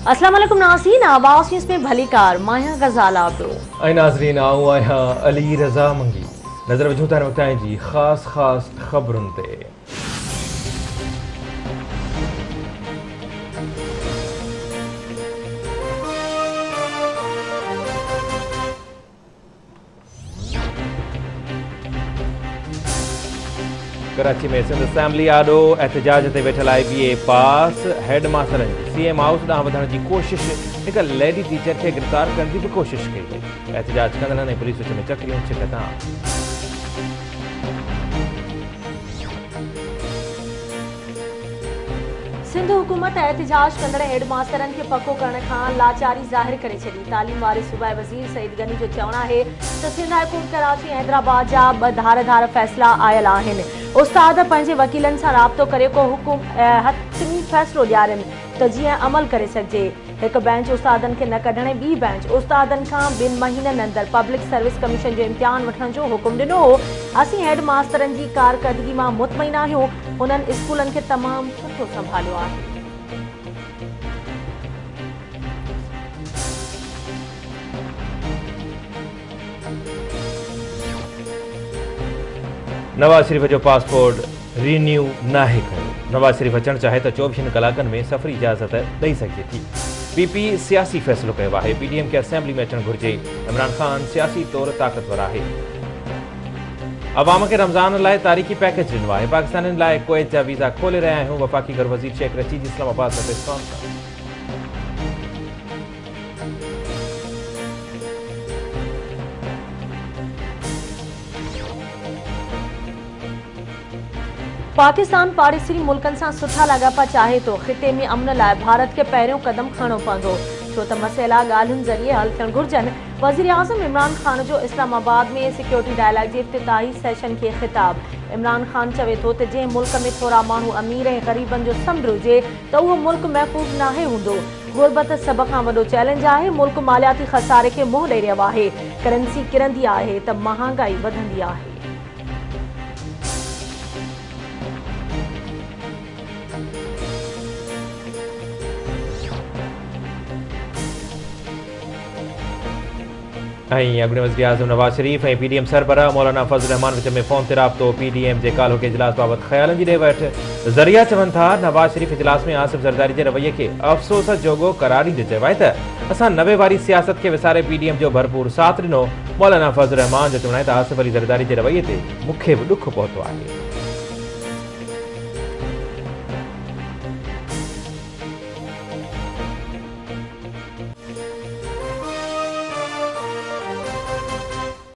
अस्सलाम वालेकुम नाज़रीन, आवाज़ न्यूज़ में भली कार माया गज़ाल आबरो। ऐ नाज़रीन आऊं आया अली रज़ा मंगी नज़र वजूं तान वक्ताएं जी खास खबरुन ते। कराची में सिंध असेंबली आॾो एहतजाज ते वेठल IBA पास हेड मास्टरनि जी CM हाउस ॾांहुं वधण जी कोशिश। हिक लेडी टीचर खे गिरफ़्तार करण जी बि कोशिश कई वई। एहतजाज कंदड़नि ऐं पुलिस विच में चकरियूं छिकतां। सिंध हुकूमत एहतजाज कंदड़ हेड मास्टरनि खे पको करण खां लाचारी ज़ाहिर करे छॾी। तालीम वारे सूबाई वज़ीर सईद गनी जो चवणु आहे त सिंध हाई कोर्ट कराची ऐं हैदराबाद जा ॿ धार फ़ैसिला आयल आहिनि। उस्ताद पंहिंजे वकीलनि सां राब्तो करे को हतमी फ़ैसिलो ॾियारनि त जीअं अमल करे सघिजे। हिकु बेंच उस्तादनि खे न कढण ऐं ॿी बेंच उस्तादनि खां 2 महीननि अंदरि पब्लिक सर्विस कमीशन जो इम्तिहान वठण जो हुकुम ॾिनो हो। असीं हेड मास्टरनि जी कारकर्दगी मां मुतमइन आहियूं। हुननि स्कूलनि खे तमामु सुठो संभालियो आहे। नवाज शरीफ जो पासपोर्ट रिन्यू नाहे कयो। नवाज शरीफ अचणु चाहे त 24 कलाकनि में सफ़री इजाज़त ॾेई सघे थी। PP सियासी फ़ैसिलो कयो आहे। PDM खे असेंबली में अचणु घुरिजे। इमरान ख़ान सियासी तौर ताक़तवर आहे। अवाम खे रमज़ान लाइ तारीख़ी पैकेज ॾिनो आहे। पाकिस्तानियुनि लाइ कुवैत जा वीज़ा खोले रहिया आहियूं। वफ़ाक़ी घर वज़ीर शेख रशीद इस्लामाबाद में प्रेस कॉन्फ्रेंस। पाकिस्तान पाड़ेसरी मुल्कनि सां सुठा लाॻापा चाहे थो। ख़िते में अमन लाइ भारत खे पहिरियों क़दम खणणो पवंदो, छो त मसइला ॻाल्हियुनि ज़रिए हल थियणु घुरिजनि। वज़ीर आज़म इमरान ख़ान जो इस्लामाबाद में सिक्योरिटी डायलॉग जे इफ़्तिताही सेशन खे ख़िताब। इमरान ख़ान चवे थो त जंहिं मुल्क में थोरा माण्हू अमीर ऐं ग़रीबनि जो समुंड हुजे त उहो मुल्क महफ़ूज़ नाहे हूंदो। ग़ुर्बत सभ खां वॾो चैलेंज आहे। मुल्क मालियाती ख़सारे खे मुंहुं ॾेई रहियो आहे। करेंसी किरंदी आहे त महांगाई वधंदी आहे। अॻूणे वज़ीर आज़म नवाज शरीफ ऐं PDM सरबराह मौलाना फज़ल रहमान विच में फ़ोन ते राब्तो। PDM जे काल्ह के इजलास बाबति ख़्यालनि जी ॾे वठि। ज़रिया चवनि था नवाज शरीफ इजलास में आसिफ ज़रदारी जे रवैये खे अफ़सोस जोॻो करार ॾींदे चयो आहे त असां 90 वारी सियासत खे विसारे PDM जो भरपूर साथ ॾिनो। मौलाना फज़ल रहमान जो चवणु आहे त आसिफ अली ज़रदारी जे रवैये ते मूंखे बि ॾुख पहुतो आहे।